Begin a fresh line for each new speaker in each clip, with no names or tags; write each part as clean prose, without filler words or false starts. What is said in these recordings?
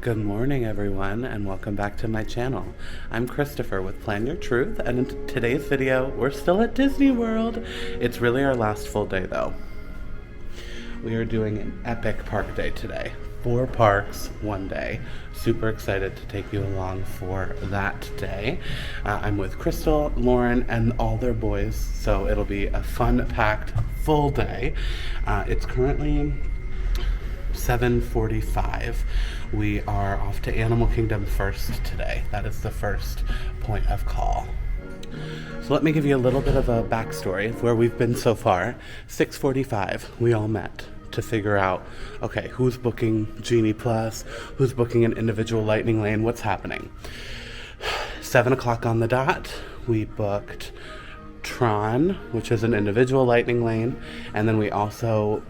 Good morning, everyone, and welcome back to my channel. I'm Christopher with Plan Your Truth, and in today's video, we're still at Disney World. It's really our last full day, though. We are doing an epic park day today. 4 parks, 1 day. Super excited to take you along for that day. I'm with Crystal, Lauren, and all their boys, so it'll be a fun-packed, full day. It's currently 7:45. We are off to Animal Kingdom first today. That is the first point of call. So let me give you a little bit of a backstory of where we've been so far. 6:45, we all met to figure out, okay, who's booking Genie Plus, who's booking an individual Lightning Lane, what's happening. 7 o'clock on the dot, we booked Tron, which is an individual Lightning Lane, and then we also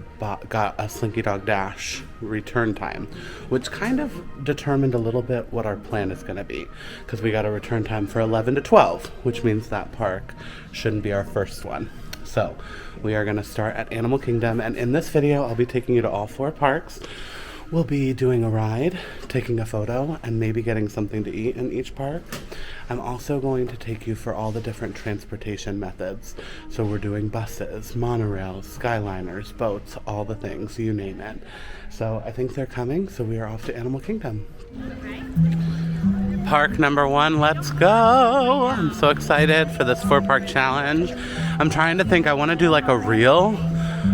got a Slinky Dog Dash return time, which kind of determined a little bit what our plan is going to be, because we got a return time for 11 to 12, which means that park shouldn't be our first one. So we are going to start at Animal Kingdom, and in this video I'll be taking you to all 4 parks. We'll be doing a ride, taking a photo, and maybe getting something to eat in each park. I'm also going to take you for all the different transportation methods. So we're doing buses, monorails, skyliners, boats, all the things, you name it. So I think they're coming, so we are off to Animal Kingdom. Park number 1, let's go! I'm so excited for this 4-park challenge. I'm trying to think, I want to do like a reel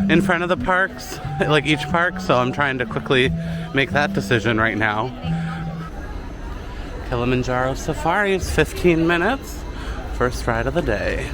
in front of the parks, like each park, so I'm trying to quickly make that decision right now. Kilimanjaro Safari is 15 minutes. First ride of the day.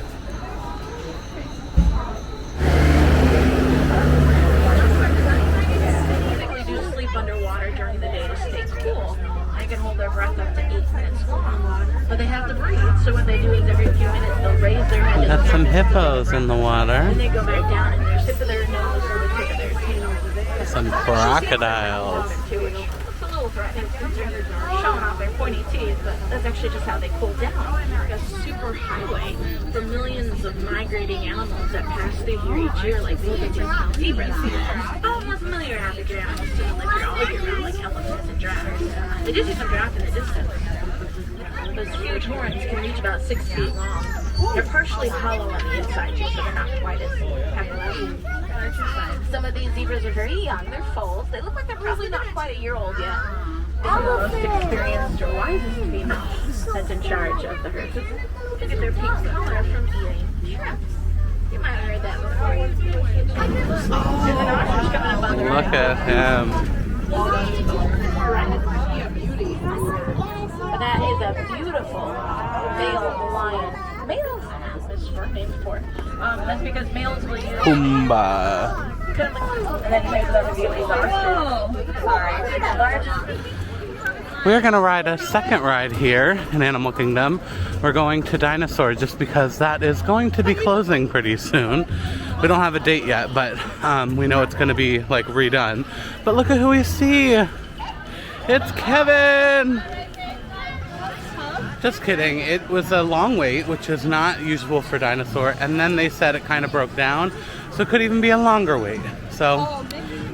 They do sleep underwater during the day to stay cool. They can hold their breath up to 8 minutes long. But they have to breathe, so what they do is every few minutes they'll raise their head.
We got some hippos in the water.
And they go back down, and their tip of their nose or the tip of their tail.
Some crocodiles.
It's a little threatening because they're showing off their pointy teeth, but that's actually just how they cool down. Like a super highway for millions of migrating animals that pass through here each year, like zebras. Oh, more familiar African animals to live here all year round, like elephants and giraffes. They do see some giraffe in the distance. Those huge horns can reach about 6 feet long. They're partially hollow on the inside too, so they're not quite as pathologic. Some of these zebras are very young. They're foals. They look like they're probably not quite a year old yet. They're the most experienced or wisest female that's in charge of the herd. Look at their pink color from eating shrimp. You might have heard that before. There's an ostrich coming up on the right.
Look at him.
That is a beautiful male lion. Males have this short name for. That's because males will use
Pumbaa.
and then make the reveal these ostriches. Sorry. Largest.
We're gonna ride a second ride here in Animal Kingdom. We're going to Dinosaur just because that is going to be closing pretty soon. We don't have a date yet, but we know it's gonna be like redone. But look at who we see. It's Kevin. Just kidding. It was a long wait, which is not usual for Dinosaur, and then they said it kind of broke down, so it could even be a longer wait. So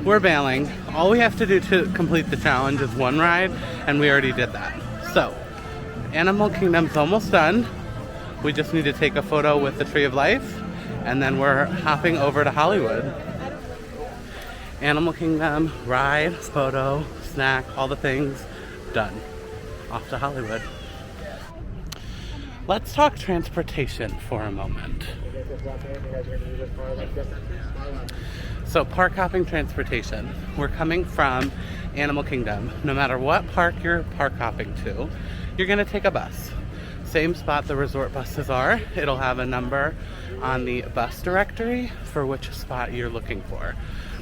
we're bailing. All we have to do to complete the challenge is 1 ride, and we already did that. So Animal Kingdom's almost done. We just need to take a photo with the Tree of Life, and then we're hopping over to Hollywood. Animal Kingdom, ride, photo, snack, all the things, done. Off to Hollywood. Let's talk transportation for a moment. So park hopping transportation. We're coming from Animal Kingdom. No matter what park you're park hopping to, you're gonna take a bus. Same spot the resort buses are. It'll have a number on the bus directory for which spot you're looking for.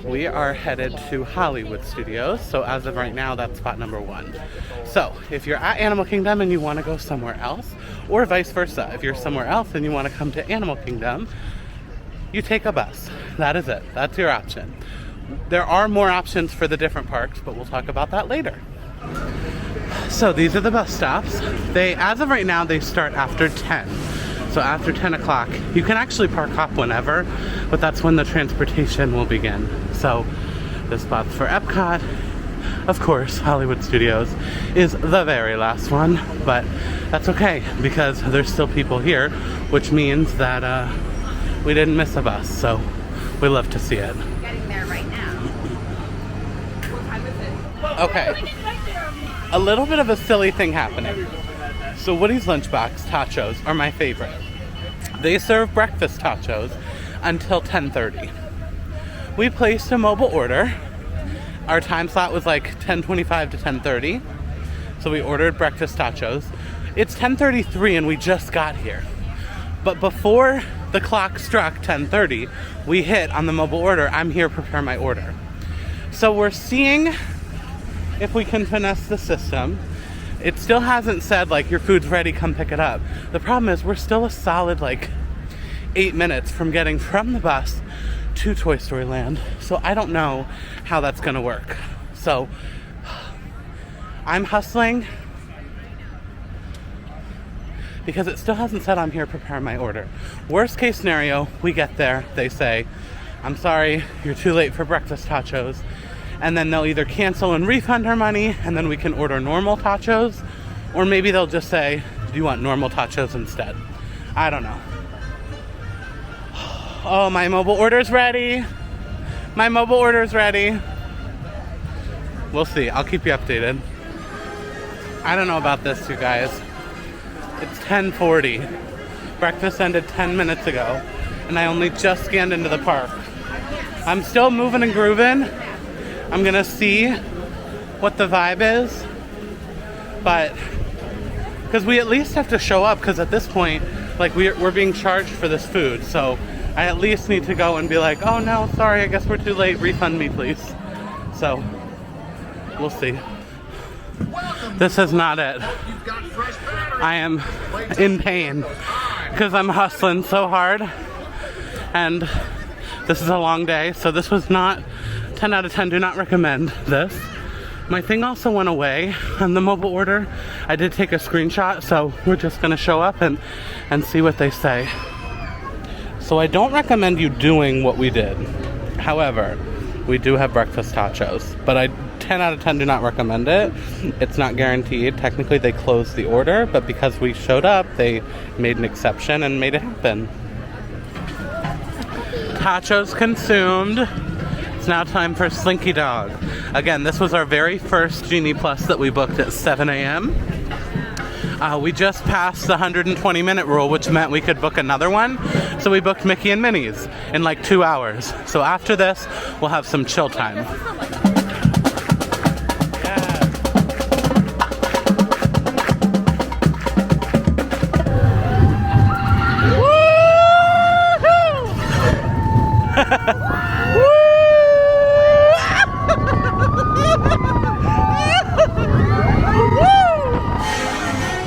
We are headed to Hollywood Studios, so as of right now, that's spot number 1. So if you're at Animal Kingdom and you want to go somewhere else, or vice versa, if you're somewhere else and you want to come to Animal Kingdom, you take a bus. That is it. That's your option. There are more options for the different parks, but we'll talk about that later. So these are the bus stops. As of right now, they start after 10. So after 10 o'clock, you can actually park hop whenever, but that's when the transportation will begin. So the spots for Epcot, of course, Hollywood Studios is the very last one, but that's okay because there's still people here, which means that we didn't miss a bus, so we love to see it.
Getting there right now. What time is it?
Okay, a little bit of a silly thing happening. So Woody's Lunchbox tachos are my favorite. They serve breakfast tachos until 10:30. We placed a mobile order. Our time slot was like 10:25 to 10:30. So we ordered breakfast tachos. It's 10:33 and we just got here. But before the clock struck 10:30, we hit on the mobile order, "I'm here, prepare my order." So we're seeing if we can finesse the system. It still hasn't said like your food's ready, come pick it up. The problem is we're still a solid like 8 minutes from getting from the bus to Toy Story Land. So I don't know how that's gonna work. So I'm hustling because it still hasn't said I'm here, prepare my order. Worst case scenario, we get there, they say, "I'm sorry, you're too late for breakfast tachos." And then they'll either cancel and refund our money, and then we can order normal tachos, or maybe they'll just say, "Do you want normal tachos instead?" I don't know. Oh, my mobile order's ready. My mobile order's ready. We'll see. I'll keep you updated. I don't know about this, you guys. It's 10:40. Breakfast ended 10 minutes ago, and I only just scanned into the park. I'm still moving and grooving. I'm gonna see what the vibe is, but because we at least have to show up, because at this point, like we're being charged for this food, so I at least need to go and be like, "Oh no, sorry, I guess we're too late, refund me please." So we'll see. This is not it. I am in pain because I'm hustling so hard, and this is a long day, so this was not 10 out of 10, do not recommend this. My thing also went away on the mobile order. I did take a screenshot, so we're just gonna show up and see what they say. So I don't recommend you doing what we did. However, we do have breakfast tachos, but I 10 out of 10 do not recommend it. It's not guaranteed. Technically they closed the order, but because we showed up, they made an exception and made it happen. Tachos consumed. It's now time for Slinky Dog. Again, this was our very first Genie Plus that we booked at 7 a.m. We just passed the 120-minute rule, which meant we could book another one. So we booked Mickey and Minnie's in like 2 hours. So after this, we'll have some chill time.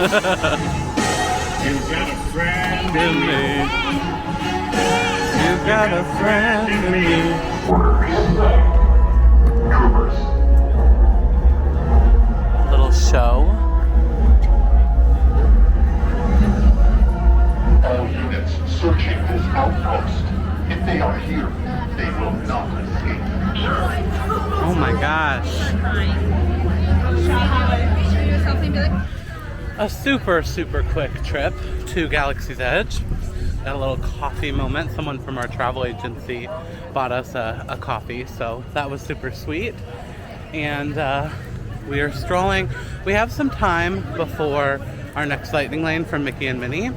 You've got a friend in me.
You've got a friend in me. Little show.
All units searching this outpost. If they are here, they will not escape.
Oh my gosh. A super quick trip to Galaxy's Edge. Got a little coffee moment. Someone from our travel agency bought us a coffee, so that was super sweet. And we are strolling. We have some time before our next lightning lane from Mickey and Minnie.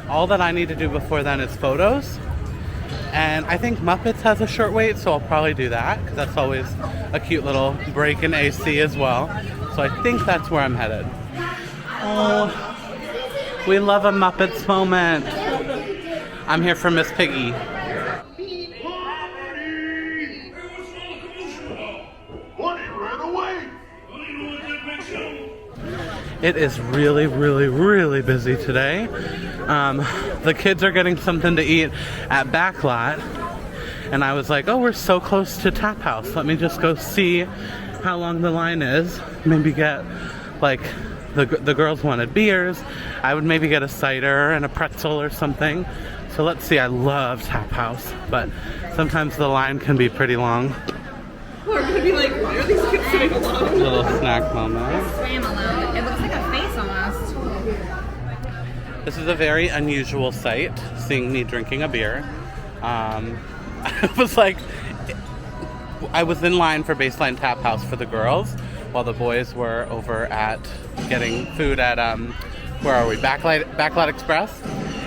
All that I need to do before then is photos. And I think Muppets has a short wait, so I'll probably do that, because that's always a cute little break in AC as well. So I think that's where I'm headed. Oh, we love a Muppets moment. I'm here for Miss Piggy.
Woody ran away.
It is really busy today. The kids are getting something to eat at Backlot, and I was like, oh, we're so close to Tap House. Let me just go see how long the line is. Maybe get, like, the girls wanted beers. I would maybe get a cider and a pretzel or something. So let's see. I love Tap House, but sometimes the line can be pretty long.
We're gonna
be like, why are these kids sitting alone?
Little snack moment.
Swam alone. It looks like a face almost.
This is a very unusual sight, seeing me drinking a beer. I was like, I was in line for Baseline Tap House for the girls, while the boys were over at getting food at, where are we, Backlot Express.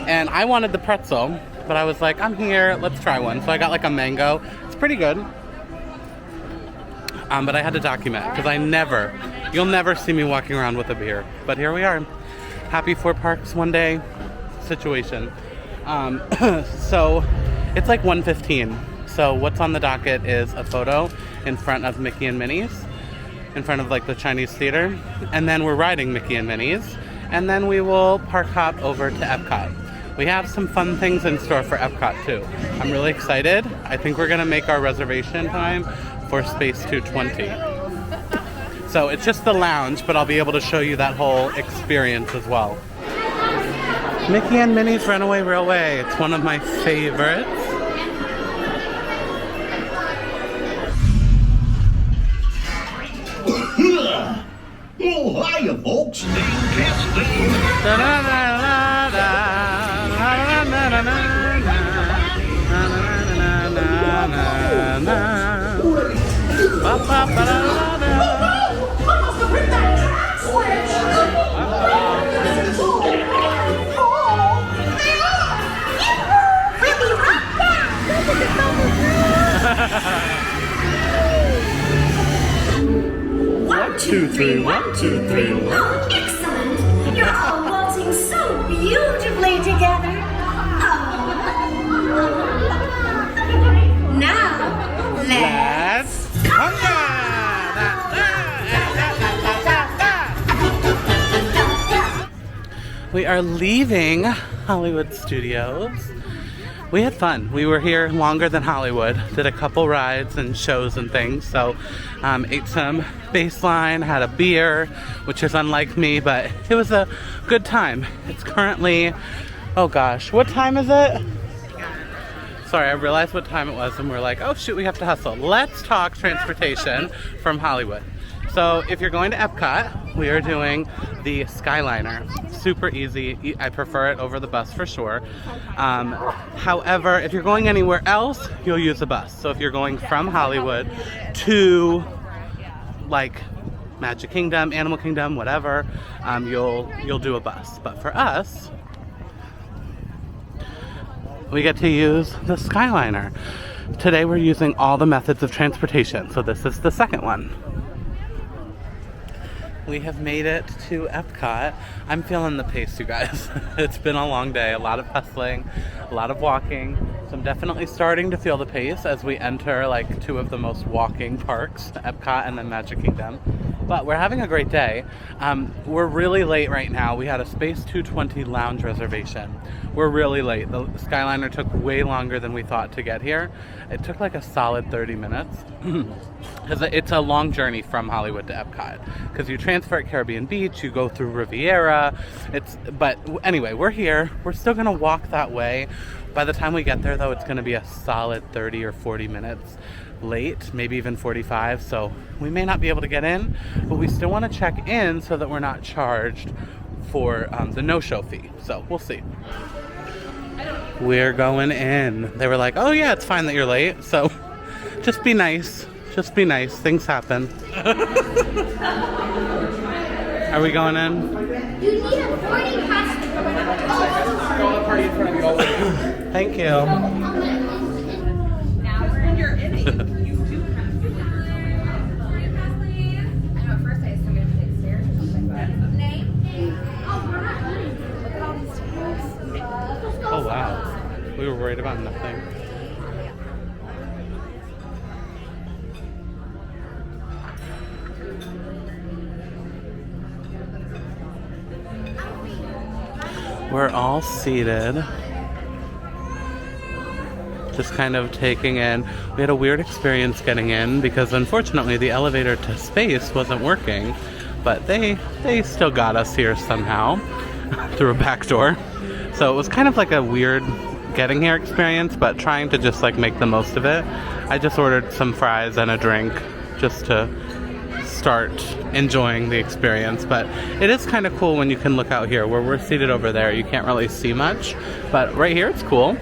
And I wanted the pretzel, but I was like, I'm here, let's try one. So I got like a mango. It's pretty good. But I had to document, because you'll never see me walking around with a beer. But here we are. Happy Four Parks one day situation. So it's like 1:15. So what's on the docket is a photo in front of Mickey and Minnie's, in front of like the Chinese theater. And then we're riding Mickey and Minnie's. And then we will park hop over to Epcot. We have some fun things in store for Epcot too. I'm really excited. I think we're gonna make our reservation time for Space 220. So it's just the lounge, but I'll be able to show you that whole experience as well. Mickey and Minnie's Runaway Railway. It's one of my favorites.
Oh, hiya, folks. Testing.
One, two, three, 1, 2, 3, 1. Oh, excellent! You're all waltzing so beautifully together. Oh. Now, let's
We are leaving Hollywood Studios. We had fun. We were here longer than Hollywood. Did a couple rides and shows and things. So ate some Baseline, had a beer, which is unlike me, but it was a good time. It's currently, oh gosh, what time is it? Sorry, I realized what time it was and we're like, oh shoot, we have to hustle. Let's talk transportation from Hollywood. So if you're going to Epcot, we are doing the Skyliner. Super easy. I prefer it over the bus for sure. However, if you're going anywhere else, you'll use a bus. So if you're going from Hollywood to like Magic Kingdom, Animal Kingdom, whatever, you'll do a bus. But for us, we get to use the Skyliner. Today we're using all the methods of transportation. So this is the second one. We have made it to Epcot. I'm feeling the pace, you guys. It's been a long day, a lot of hustling, a lot of walking. So I'm definitely starting to feel the pace as we enter like two of the most walking parks, Epcot and then Magic Kingdom. But we're having a great day. We're really late right now. We had a Space 220 lounge reservation. We're really late. The Skyliner took way longer than we thought to get here. It took like a solid 30 minutes. Because it's a long journey from Hollywood to Epcot. Because you transfer at Caribbean Beach, you go through Riviera. But anyway, we're here. We're still gonna walk that way. By the time we get there though, it's gonna be a solid 30 or 40 minutes late, maybe even 45. So we may not be able to get in, but we still wanna check in so that we're not charged for the no-show fee. So we'll see. We're going in. They were like, oh yeah, it's fine that you're late. So just be nice. Just be nice. Things happen. Are we going in?
You need a boarding pass.
Thank you.
Now we're in your inning. You do have to. Boarding pass, please. I know at first I assumed it would take stairs or something, but name? Oh, we're not running. Look at all these stairs.
Oh wow. We were worried about nothing. We're all seated. Just kind of taking in. We had a weird experience getting in because unfortunately the elevator to space wasn't working, but they still got us here somehow through a back door. So it was kind of like a weird getting here experience, but trying to just like make the most of it. I just ordered some fries and a drink just to start enjoying the experience. But it is kind of cool when you can look out here. Where we're seated over there, you can't really see much, but right here it's cool.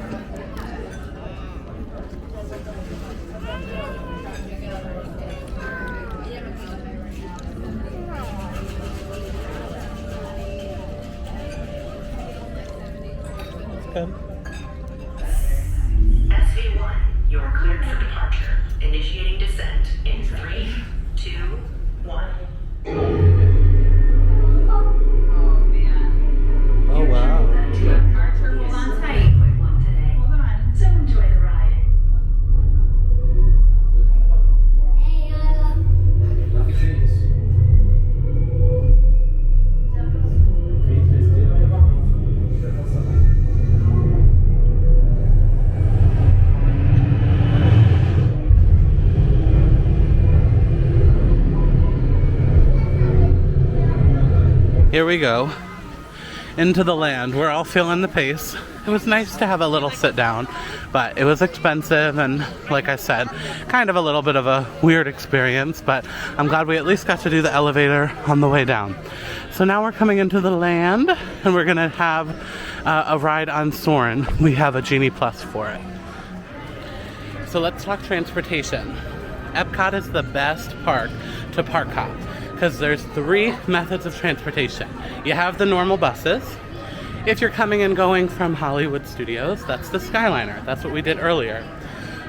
Good.
SV1, you're cleared for departure. Initiating descent in 3, 2, 1.
Oh wow.
Hold on tight. Quick one today. Hold on. So enjoy the ride.
Here we go, into the land. We're all feeling the pace. It was nice to have a little sit down, but it was expensive and, like I said, kind of a little bit of a weird experience, but I'm glad we at least got to do the elevator on the way down. So now we're coming into the land and we're gonna have a ride on Soarin'. We have a Genie Plus for it. So let's talk transportation. Epcot is the best park to park hop, because there's 3 methods of transportation. You have the normal buses. If you're coming and going from Hollywood Studios, that's the Skyliner. That's what we did earlier.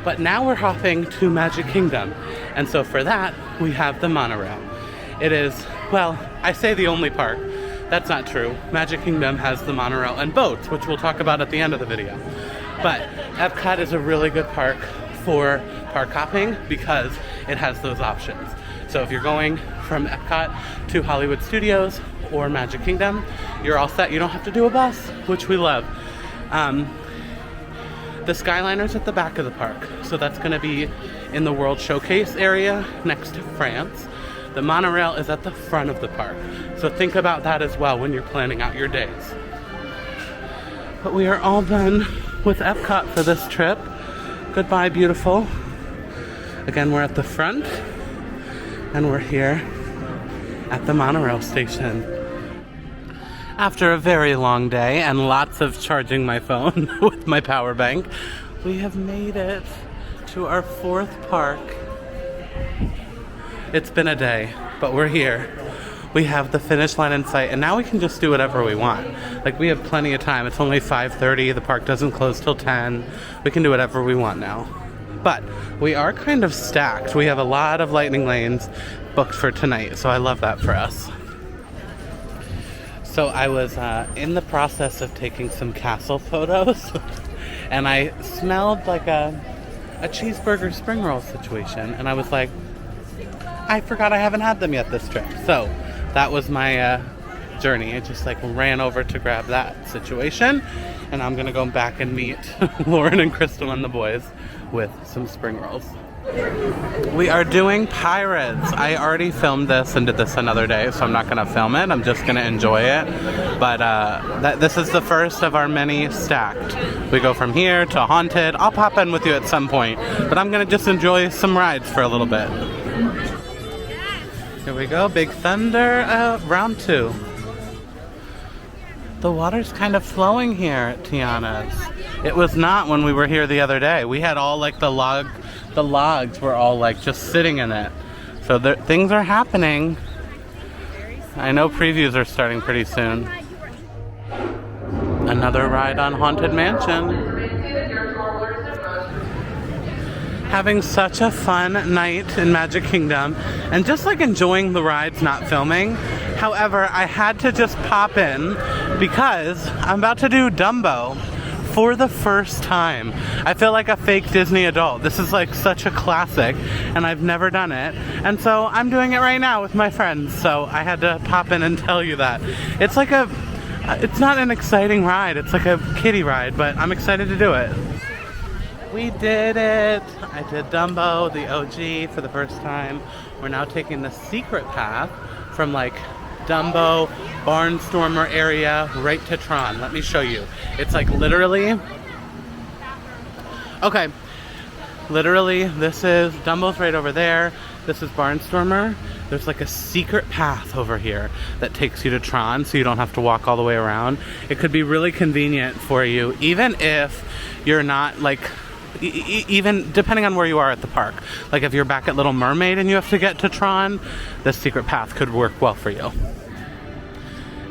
But now we're hopping to Magic Kingdom. And so for that, we have the monorail. It is, well, I say the only park. That's not true. Magic Kingdom has the monorail and boats, which we'll talk about at the end of the video. But Epcot is a really good park for park hopping because it has those options. So if you're going from Epcot to Hollywood Studios or Magic Kingdom, you're all set. You don't have to do a bus, which we love. The Skyliner's at the back of the park, so that's going to be in the World Showcase area next to France. The monorail is at the front of the park, so think about that as well when you're planning out your days. But we are all done with Epcot for this trip. Goodbye, beautiful. Again, we're at the front. And we're here at the monorail station. After a very long day and lots of charging my phone with my power bank, we have made it to our 4th park. It's been a day, but we're here. We have the finish line in sight, and now we can just do whatever we want. Like, we have plenty of time. It's only 5:30. The park doesn't close till 10. We can do whatever we want now. But we are kind of stacked. We have a lot of lightning lanes booked for tonight, so I love that for us. So I was in the process of taking some castle photos, and I smelled like a cheeseburger spring roll situation, and I was like, I forgot I haven't had them yet this trip. So that was my journey. I just like ran over to grab that situation, and I'm gonna go back and meet Lauren and Crystal and the boys with some spring rolls. We are doing Pirates. I already filmed this and did this another day, so I'm not gonna film it. I'm just gonna enjoy it. But this is the first of our many stacked. We go from here to Haunted. I'll pop in with you at some point, but I'm gonna just enjoy some rides for a little bit. Here we go, Big Thunder, round 2. The water's kind of flowing here at Tiana's. It was not when we were here the other day. We had all like the logs were all like just sitting in it. So things are happening. I know previews are starting pretty soon. Another ride on Haunted Mansion. Having such a fun night in Magic Kingdom and just like enjoying the rides, not filming. However, I had to just pop in because I'm about to do Dumbo for the first time. I feel like a fake Disney adult. This is like such a classic and I've never done it. And so I'm doing it right now with my friends. So I had to pop in and tell you that. It's not an exciting ride. It's like a kiddie ride, but I'm excited to do it. We did it! I did Dumbo, the OG, for the first time. We're now taking the secret path from like Dumbo, Barnstormer area, right to Tron. Let me show you. It's like literally... Okay. Literally, this is... Dumbo's right over there. This is Barnstormer. There's like a secret path over here that takes you to Tron, so you don't have to walk all the way around. It could be really convenient for you, even if you're not like, even depending on where you are at the park. Like if you're back at Little Mermaid and you have to get to Tron, this secret path could work well for you.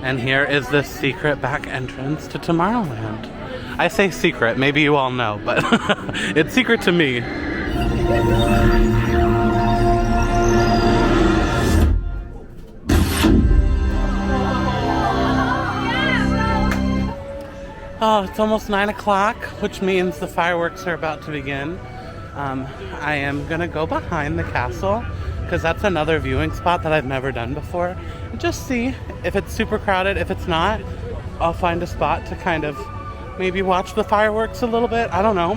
And here is the secret back entrance to Tomorrowland. I say secret, maybe you all know, but it's secret to me. Oh, it's almost 9 o'clock, which means the fireworks are about to begin. I am gonna go behind the castle because that's another viewing spot that I've never done before. And just see if it's super crowded. If it's not, I'll find a spot to kind of maybe watch the fireworks a little bit. I don't know.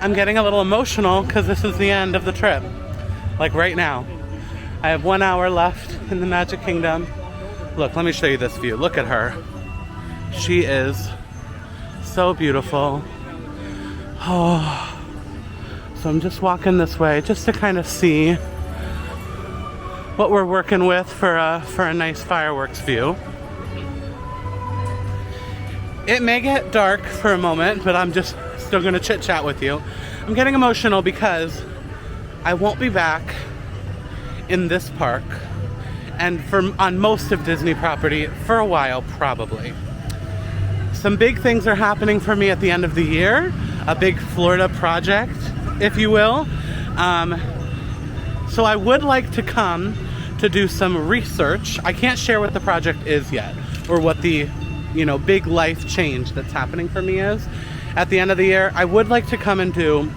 I'm getting a little emotional because this is the end of the trip. Like right now. I have 1 hour left in the Magic Kingdom. Look, let me show you this view. Look at her. She is so beautiful. Oh. So I'm just walking this way just to kind of see what we're working with for a nice fireworks view. It may get dark for a moment, but I'm just still gonna chit chat with you. I'm getting emotional because I won't be back in this park and on most of Disney property for a while, probably. Some big things are happening for me at the end of the year, a big Florida project, if you will. So I would like to come to do some research. I can't share what the project is yet, or what the, big life change that's happening for me is. At the end of the year, I would like to come and do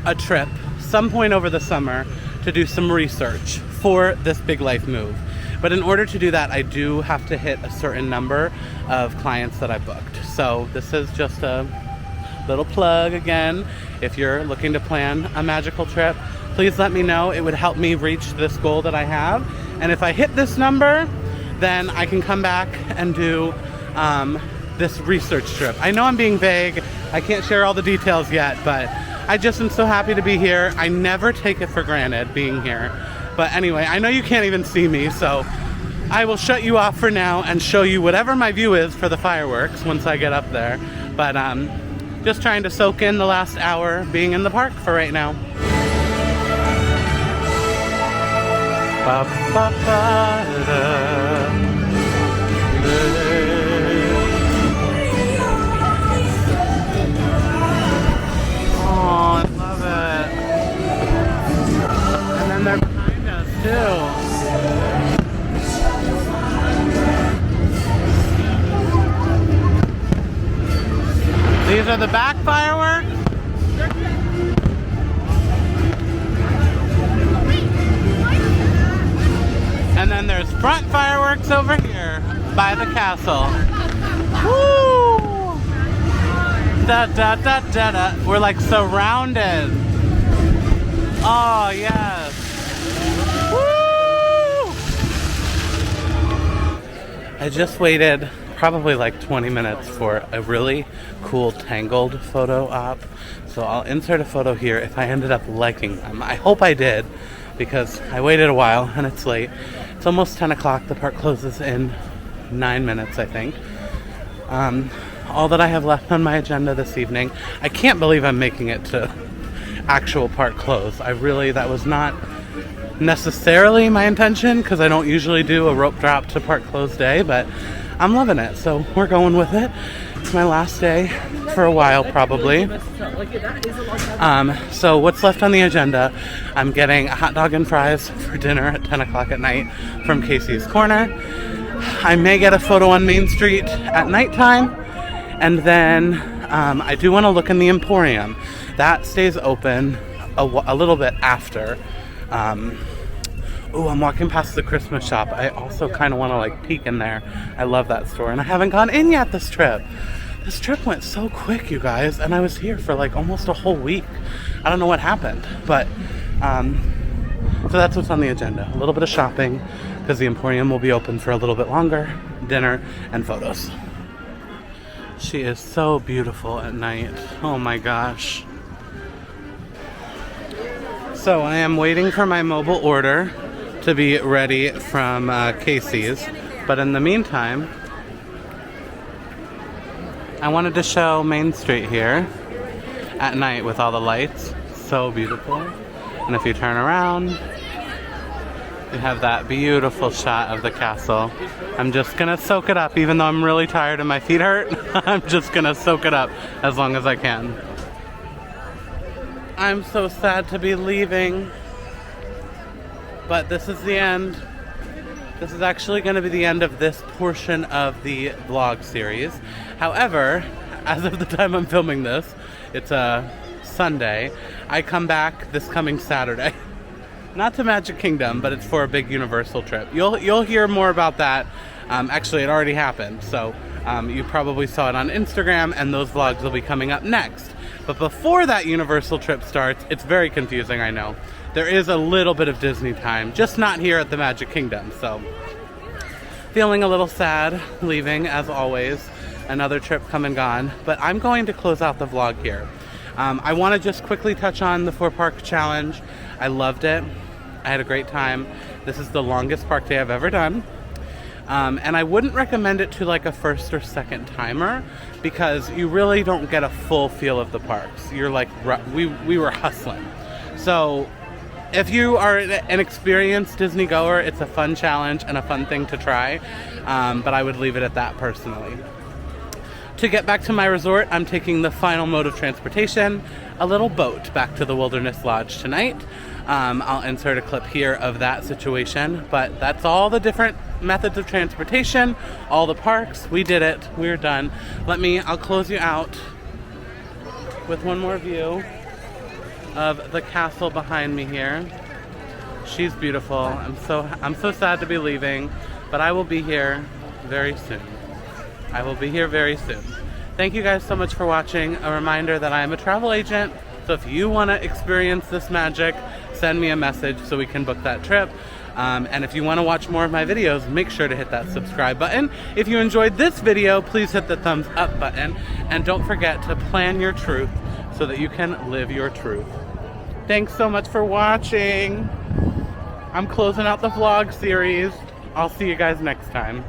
a trip some point over the summer to do some research for this big life move. But in order to do that, I do have to hit a certain number of clients that I booked. So this is just a little plug again. If you're looking to plan a magical trip, please let me know. It would help me reach this goal that I have. And if I hit this number, then I can come back and do this research trip. I know I'm being vague. I can't share all the details yet, but I just am so happy to be here. I never take it for granted being here. But anyway, I know you can't even see me, so I will shut you off for now and show you whatever my view is for the fireworks once I get up there. But just trying to soak in the last hour being in the park for right now. Oh, I love it. And then they're behind us too. These are the back fireworks. And then there's front fireworks over here by the castle. Woo! Da da da da da. We're like surrounded. Oh yes. Woo! I just waited probably like 20 minutes for a really cool Tangled photo op. So I'll insert a photo here if I ended up liking them. I hope I did, because I waited a while and it's late. It's almost 10 o'clock. The park closes in 9 minutes, I think. All that I have left on my agenda this evening. I can't believe I'm making it to actual park close. That was not necessarily my intention, because I don't usually do a rope drop to park close day, but I'm loving it, so we're going with it. It's my last day for a while, probably. So what's left on the agenda? I'm getting a hot dog and fries for dinner at 10 o'clock at night from Casey's Corner. I may get a photo on Main Street at nighttime, and then I do want to look in the Emporium. That stays open a little bit after. Oh, I'm walking past the Christmas shop. I also kind of want to peek in there. I love that store, and I haven't gone in yet this trip. This trip went so quick, you guys, and I was here for almost a whole week. I don't know what happened, but so that's what's on the agenda. A little bit of shopping, because the Emporium will be open for a little bit longer, dinner, and photos. She is so beautiful at night. Oh my gosh. So I am waiting for my mobile order to be ready from Casey's. But in the meantime, I wanted to show Main Street here at night with all the lights. So beautiful. And if you turn around, you have that beautiful shot of the castle. I'm just gonna soak it up, even though I'm really tired and my feet hurt. I'm just gonna soak it up as long as I can. I'm so sad to be leaving, but this is the end. This is actually gonna be the end of this portion of the vlog series. However, as of the time I'm filming this, it's a Sunday. I come back this coming Saturday. Not to Magic Kingdom, but it's for a big Universal trip. You'll hear more about that. Actually, it already happened, so you probably saw it on Instagram, and those vlogs will be coming up next. But before that Universal trip starts, it's very confusing, I know. There is a little bit of Disney time, just not here at the Magic Kingdom, so feeling a little sad leaving, as always. Another trip come and gone, but I'm going to close out the vlog here. I want to just quickly touch on the 4-park challenge. I loved it. I had a great time. This is the longest park day I've ever done. And I wouldn't recommend it to like a first or second timer because you really don't get a full feel of the parks. You're like, we were hustling. So if you are an experienced Disney goer, it's a fun challenge and a fun thing to try. But I would leave it at that personally. To get back to my resort, I'm taking the final mode of transportation, a little boat back to the Wilderness Lodge tonight. I'll insert a clip here of that situation, but that's all the different methods of transportation, all the parks. We did it. We're done. I'll close you out with one more view of the castle behind me here. She's beautiful. I'm so sad to be leaving, but I will be here very soon. I will be here very soon. Thank you guys so much for watching. A reminder that I am a travel agent, so if you want to experience this magic, send me a message so we can book that trip. And if you want to watch more of my videos, make sure to hit that subscribe button. If you enjoyed this video, please hit the thumbs up button. And don't forget to plan your truth so that you can live your truth. Thanks so much for watching. I'm closing out the vlog series. I'll see you guys next time.